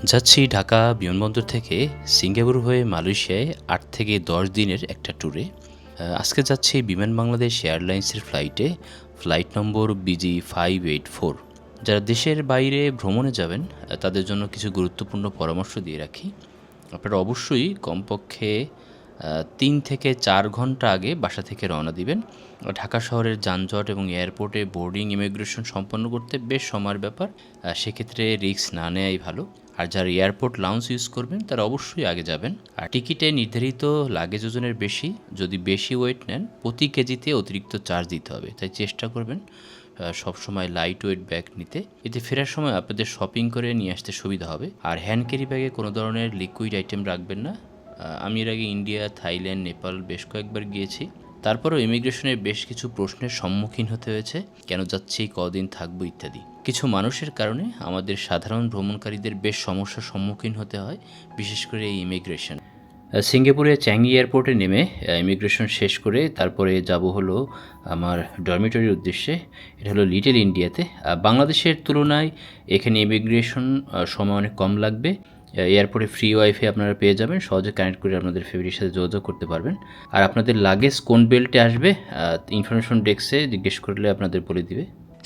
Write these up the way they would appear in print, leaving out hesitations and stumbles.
যাচ্ছি ঢাকা বিমানবন্দর থেকে সিঙ্গাপুর হয়ে মালয়েশিয়ায় ৮ থেকে ১০ দিনের একটা ট্যুরে। আজকে যাচ্ছি বিমান বাংলাদেশ এয়ারলাইন্সের ফ্লাইটে, ফ্লাইট নম্বর BG584। যারা দেশের বাইরে ভ্রমণে যাবেন তাদের জন্য কিছু গুরুত্বপূর্ণ পরামর্শ দিয়ে রাখি। আপনারা অবশ্যই কমপক্ষে ৩ থেকে ৪ ঘন্টা আগে বাসা থেকে রওনা দিবেন। ঢাকা শহরের যানজট এবং এয়ারপোর্টে বোর্ডিং ইমিগ্রেশন সম্পন্ন করতে বেশ সময়ের ব্যাপার। সেক্ষেত্রে রিস্ক না নেওয়াই ভালো। আর যারা এয়ারপোর্ট লাউঞ্জ ইউজ করবেন তারা অবশ্যই আগে যাবেন। আর টিকিটে নির্ধারিত লাগেজ ওজনের বেশি, যদি বেশি ওয়েট নেন প্রতি কেজিতে অতিরিক্ত চার্জ দিতে হবে। তাই চেষ্টা করবেন সবসময় লাইট ওয়েট ব্যাগ নিতে, এতে ফেরার সময় আপনাদের শপিং করে নিয়ে আসতে সুবিধা হবে। আর হ্যান্ড ক্যারি ব্যাগে কোনো ধরনের লিকুইড আইটেম রাখবেন না। আমি এর আগে ইন্ডিয়া, থাইল্যান্ড, নেপাল বেশ কয়েকবার গিয়েছি, তারপরও ইমিগ্রেশনের বেশ কিছু প্রশ্নের সম্মুখীন হতে হয়েছে, কেন যাচ্ছি, কদিন থাকবো ইত্যাদি। কিছু মানুষের কারণে আমাদের সাধারণ ভ্রমণকারীদের বেশ সমস্যার সম্মুখীন হতে হয়, বিশেষ করে এই ইমিগ্রেশন। সিঙ্গাপুরে চ্যাঙ্গি এয়ারপোর্টে নেমে ইমিগ্রেশন শেষ করে তারপরে যাব হলো আমার ডরমিটরির উদ্দেশ্যে। এটা হলো লিটল ইন্ডিয়াতে। বাংলাদেশের তুলনায় এখানে ইমিগ্রেশন সময় অনেক কম লাগবে। এয়ারপোর্টে ফ্রি ওয়াইফাই আপনারা পেয়ে যাবেন, সহজে কানেক্ট করে আপনাদের ফ্যামিলির সাথে যোগাযোগ করতে পারবেন। আর আপনাদের লাগেজ কোন বেল্টে আসবে ইনফরমেশন ডেস্কে জিজ্ঞেস করলে আপনাদের বলে দিবে।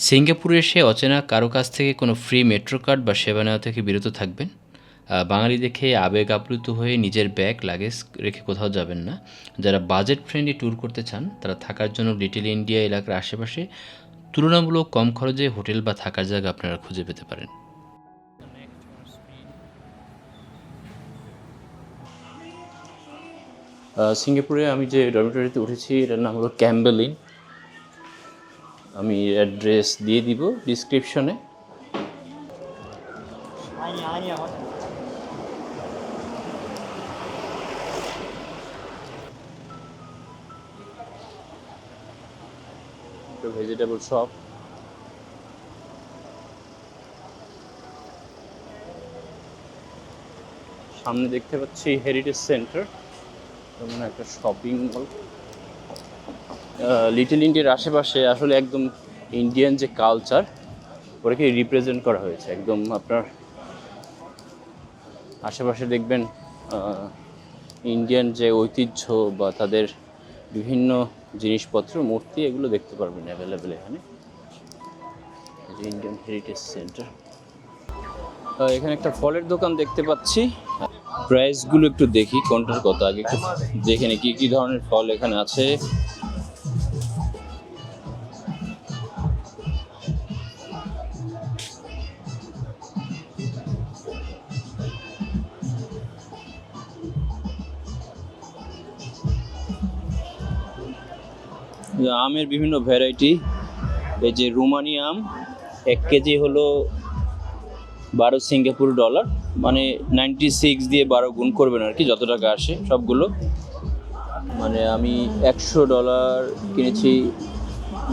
সিঙ্গাপুরে এসে অচেনা কারো কাছ থেকে কোনো ফ্রি মেট্রো কার্ড বা সেবা নেওয়া থেকে বিরত থাকবেন। বাঙালি দেখে আবেগ আপ্লুত হয়ে নিজের ব্যাগ লাগেজ রেখে কোথাও যাবেন না। যারা বাজেট ফ্রেন্ডলি ট্যুর করতে চান তারা থাকার জন্য লিটল ইন্ডিয়া এলাকার আশেপাশে তুলনামূলক কম খরচে হোটেল বা থাকার জায়গা আপনারা খুঁজে পেতে পারেন। সিঙ্গাপুরে আমি যে ডরমিটরিতে উঠেছি এটার নাম হলো ক্যাম্বেল ইন। আমি অ্যাড্রেস দিয়ে দিব ডিসক্রিপশনে। ভেজিটেবল শপ, সামনে দেখতে পাচ্ছি হেরিটেজ সেন্টার, মানে একটা শপিং মল। লিটল ইন্ডিয়ার আশেপাশে আসলে একদম ইন্ডিয়ান যে কালচার ওটাকে রিপ্রেজেন্ট করা হয়েছে। একদম আপনার আশেপাশে দেখবেন ইন্ডিয়ান যে ঐতিহ্য বা তাদের বিভিন্ন জিনিসপত্র, মূর্তি, এগুলো দেখতে পারবেন অ্যাভেলেবেল এখানে। Indian heritage centre. এখানে একটা ফলের দোকান দেখতে পাচ্ছি। প্রাইসগুলো একটু দেখি কোনটার কত, আগে একটু দেখে নি কি ধরনের ফল এখানে আছে। আমের বিভিন্ন ভ্যারাইটি। এই যে রুমানি আম 1 কেজি হলো 12 সিঙ্গাপুর ডলার, মানে 96 দিয়ে 12 গুণ করবেন আর কি, যত টাকা আসে সবগুলো। মানে আমি $100 কিনেছি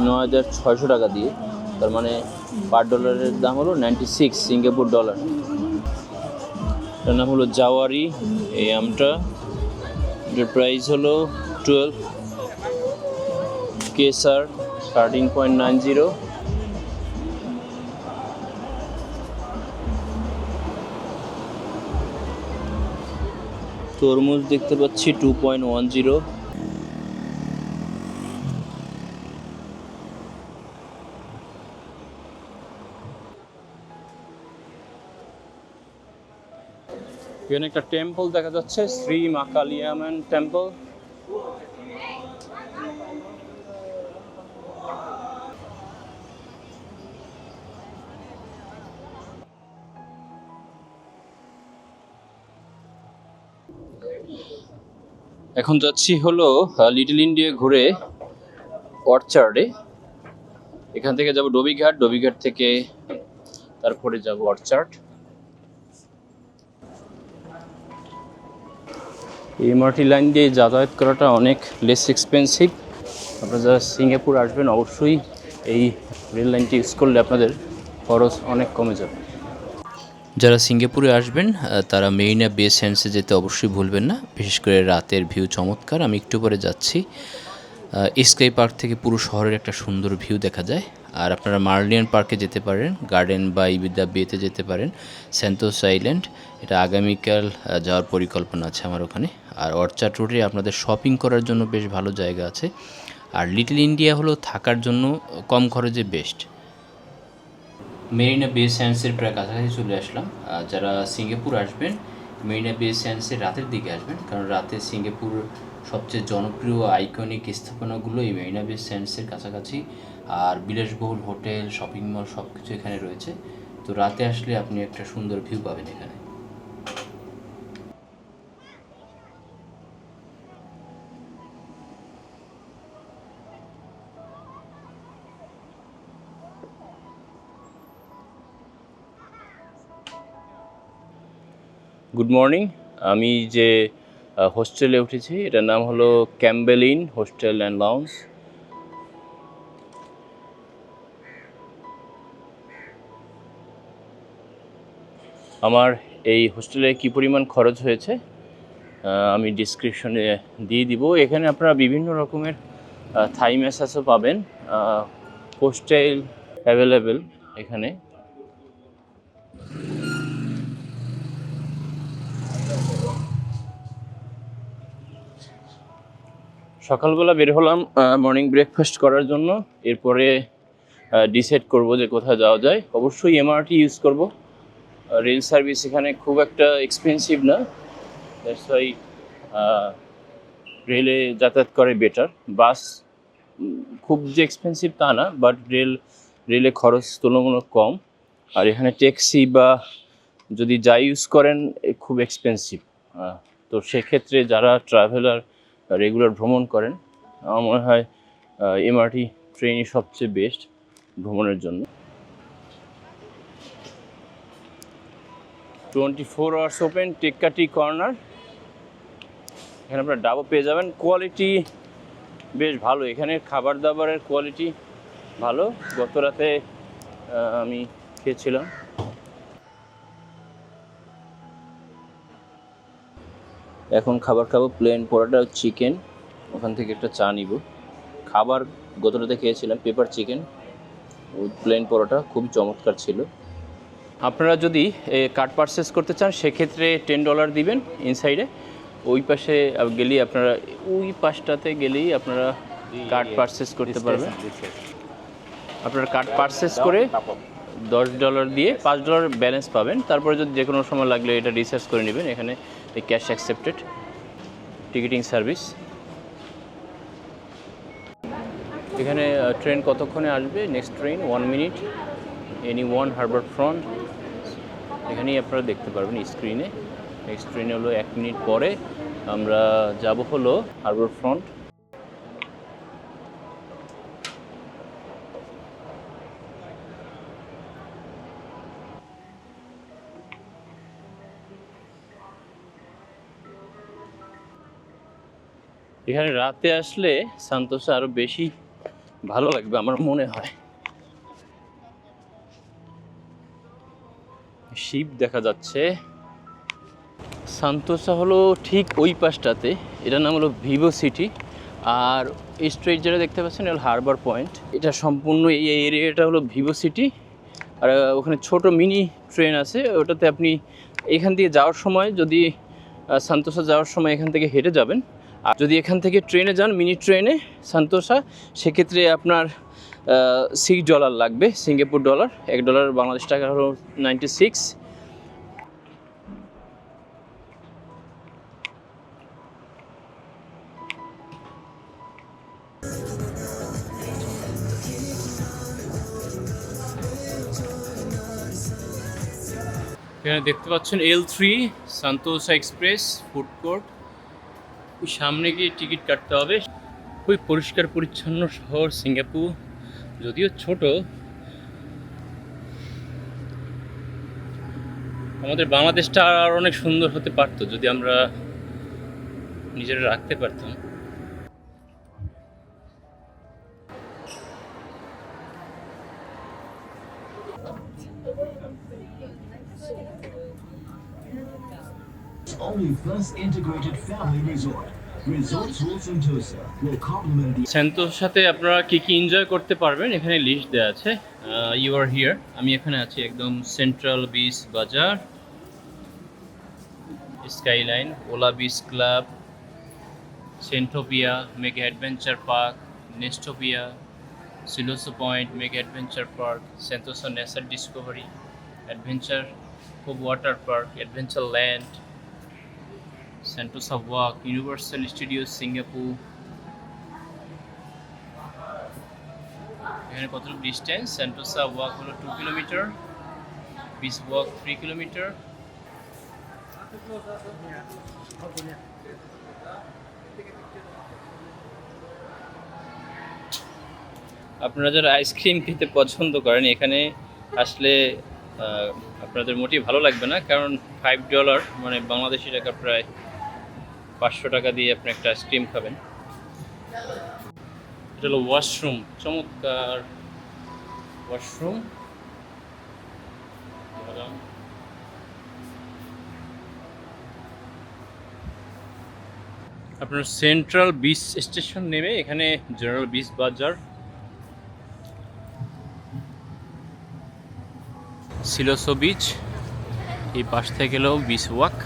9600 টাকা দিয়ে, তার মানে পার ডলারের দাম হলো 96 সিঙ্গাপুর ডলার। এটার নাম হলো জাওয়ারি। এই আমটা, এটার প্রাইস হলো 12। কেসার 13.90। তরমুজ দেখতে পাচ্ছি 2.10। এখানে একটা টেম্পল দেখা যাচ্ছে, শ্রী মা কালিয়াম্মান টেম্পল। এখন যাচ্ছি হলো লিটল ইন্ডিয়া ঘুরে অর্চার্ডে। এখান থেকে যাব ডবিঘাট, ডবিঘাট থেকে তারপরে যাব অর্চার্ড। এই এমআরটি লাইন দিয়ে যাতায়াত করাটা অনেক লেস এক্সপেন্সিভ। আপনারা যারা সিঙ্গাপুর আসবেন অবশ্যই এই রেল লাইনটি ইউজ করলে আপনাদের খরচ অনেক কমে যাবে। যারা সিঙ্গাপুরে আসবেন তারা মেরিনা বে স্যান্ডসে যেতে অবশ্যই ভুলবেন না, বিশেষ করে রাতের ভিউ চমৎকার। আমি একটু পরে যাচ্ছি। স্কাই পার্ক থেকে পুরো শহরের একটা সুন্দর ভিউ দেখা যায়। আর আপনারা মার্লিয়ান পার্কে যেতে পারেন, গার্ডেন বাই দ্য বেতে যেতে পারেন, সেন্টোসা আইল্যান্ড, এটা আগামীকাল যাওয়ার পরিকল্পনা আছে আমার ওখানে। আর অর্চার্ড রোডে আপনাদের শপিং করার জন্য বেশ ভালো জায়গা আছে। আর লিটল ইন্ডিয়া হলো থাকার জন্য কম খরচে বেস্ট। মেরিনা বে স্যান্ডসের প্রায় কাছাকাছি চলে আসলাম। যারা সিঙ্গাপুর আসবেন, মেরিনা বে স্যান্ডসের রাতের দিকে আসবেন, কারণ রাতে সিঙ্গাপুর সবচেয়ে জনপ্রিয় আইকনিক স্থাপনাগুলো এই মেরিনা বে স্যান্ডসের কাছাকাছি। আর বিলাসবহুল হোটেল, শপিং মল সব কিছু এখানে রয়েছে। তো রাতে আসলে আপনি একটা সুন্দর ভিউ পাবেন এখানে। Good morning. আমি যে হোস্টেলে উঠেছি এটার নাম হলো Campbell in hostel and lounge. আমার এই হোস্টেলে কী পরিমাণ খরচ হয়েছে আমি ডিসক্রিপশনে দিয়ে দিব। এখানে আপনারা বিভিন্ন রকমের থাই ম্যাসাজও পাবেন, হোস্টেল অ্যাভেলেবেল এখানে। সকালবেলা বের হলাম মর্নিং ব্রেকফাস্ট করার জন্য। এরপরে ডিসাইড করব যে কোথায় যাওয়া যায়। অবশ্যই এমআরটি ইউজ করব। রেল সার্ভিস এখানে খুব একটা এক্সপেন্সিভ না, দ্যাটস ওয়াই রেলে যাতায়াত করে বেটার। বাস খুব যে এক্সপেন্সিভ তা না, বাট রেলে খরচ তুলনামূলক কম। আর এখানে ট্যাক্সি বা যদি যা ইউজ করেন খুব এক্সপেন্সিভ। তো সেক্ষেত্রে যারা ট্রাভেলার রেগুলার ভ্রমণ করেন, আমার মনে হয় এমআরটি ট্রেনই সবচেয়ে বেস্ট ভ্রমণের জন্য। 24 আওয়ার্স ওপেন, টেক্কাটি কর্নার। এখানে আপনারা ডাবও পেয়ে যাবেন। কোয়ালিটি বেশ ভালো, এখানে খাবার দাবারের কোয়ালিটি ভালো। গত রাতে আমি খেয়েছিলাম। এখন খাবার খাবো, প্লেন পরোটা চিকেন, ওখান থেকে একটা চা নিব। খাবার গত রাতে খেয়েছিলাম পেপার চিকেন প্লেন পরোটা, খুবই চমৎকার ছিল। আপনারা যদি কার্ড পারচেস করতে চান সেক্ষেত্রে $10 দিবেন ইনসাইডে। ওই পাশে গেলেই আপনারা, ওই পাশটাতে গেলেই আপনারা কার্ড পারচেস করতে পারবেন। আপনারা কার্ড পারচেস করে $10 দিয়ে $5 ব্যালেন্স পাবেন। তারপরে যদি যে কোনো সময় লাগলে এটা রিচার্জ করে নেবেন। এখানে ক্যাশ অ্যাকসেপ্টেড টিকিটিং সার্ভিস। এখানে ট্রেন কতক্ষণে আসবে, next train 1 minute, any one Harbour front. এখানেই আপনারা দেখতে পারবেন স্ক্রিনে। নেক্সট ট্রেন হলো 1 মিনিট পরে আমরা যাব হলো হারবার ফ্রন্ট। এখানে রাতে আসলে সান্তোসা আরো বেশি ভালো লাগবে আমার মনে হয়। শিপ দেখা যাচ্ছে। সান্তোসা হলো ঠিক ওই পাশটাতে, এটার নাম হলো ভিভো সিটি। আর স্ট্রিট যেটা দেখতে পাচ্ছেন এটা হলো হারবার পয়েন্ট। এটা সম্পূর্ণ এই এরিয়াটা হলো ভিভো সিটি। আর ওখানে ছোট মিনি ট্রেন আছে, ওটাতে আপনি এখান দিয়ে যাওয়ার সময়, যদি সান্তোসা যাওয়ার সময় এখান থেকে হেঁটে যাবেন। আর যদি এখান থেকে ট্রেনে যান, মিনি ট্রেনে সান্তোসা, সেক্ষেত্রে আপনার $6 লাগবে, সিঙ্গাপুর ডলার। $1 বাংলাদেশ টাকা হলো 96। এখানে দেখতে পাচ্ছেন L3 Sentosa express food court. ওই সামনে গিয়ে টিকিট কাটতে হবে। খুবই পরিষ্কার পরিচ্ছন্ন শহর সিঙ্গাপুর, যদিও ছোট। আমাদের বাংলাদেশটা আর অনেক সুন্দর হতে পারতো যদি আমরা নিজেরা রাখতে পারতাম। Only Plus Integrated Family Resort. Centaur সাথে আপনারা কি কি এনজয় করতে পারবেন এখানে লিস্ট দেওয়া আছে। ইউ আর হিয়ার, আমি এখানে আছি একদম Central Beach Bazaar, Skyline, Ola Beach Club, Sentopia, Mega Adventure Park, Nestopia, Siloso Point, Mega Adventure Park, Sentosa Nature Discovery, Adventure Cove Water Park, Adventure Land, Sentosa Walk, Universal Studio Singapore. এখানে কতটুকু distance? Sentosa walk হলো 2 kilometre, beach walk 3 kilometre. আপনারা যারা ice cream খেতে পছন্দ করেন এখানে আসলে আপনাদের মোটেই ভালো লাগবে না, কারণ $5 মানে বাংলাদেশি টাকা প্রায় 500 টাকা দিয়ে আপনি একটা আইসক্রিম খাবেন। এটা হলো ওয়াশরুম, চমৎকার ওয়াশরুম। আপনার সেন্ট্রাল বিচ স্টেশন নেমে এখানে জেনারেল বিচ বাজার, সিলোসো বিচ, এই পাশ থেকে গেলেও beach walk.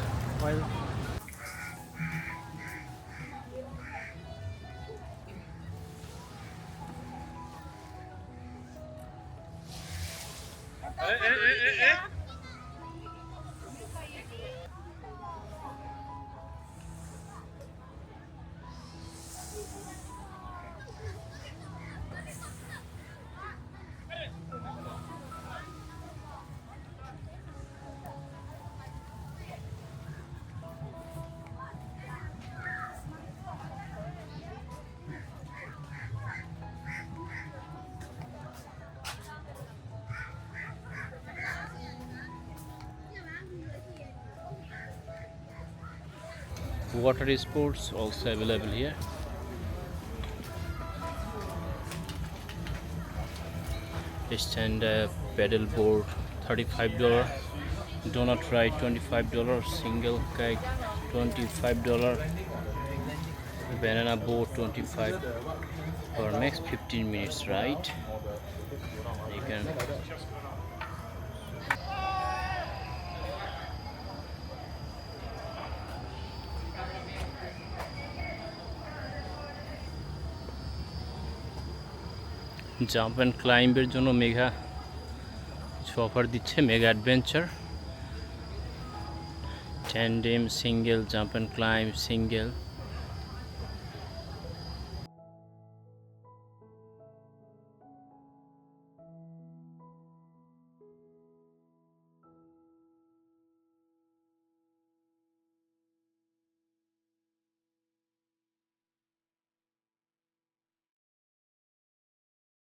Water sports also available here. Stand-up paddle board $35, donut ride $25, single kite $25, banana boat $25 for next 15 minutes ride. You can jump and ক্লাইম্বের জন্য mega কিছু offer দিচ্ছে। Mega Adventure, tandem, single, jump and climb, single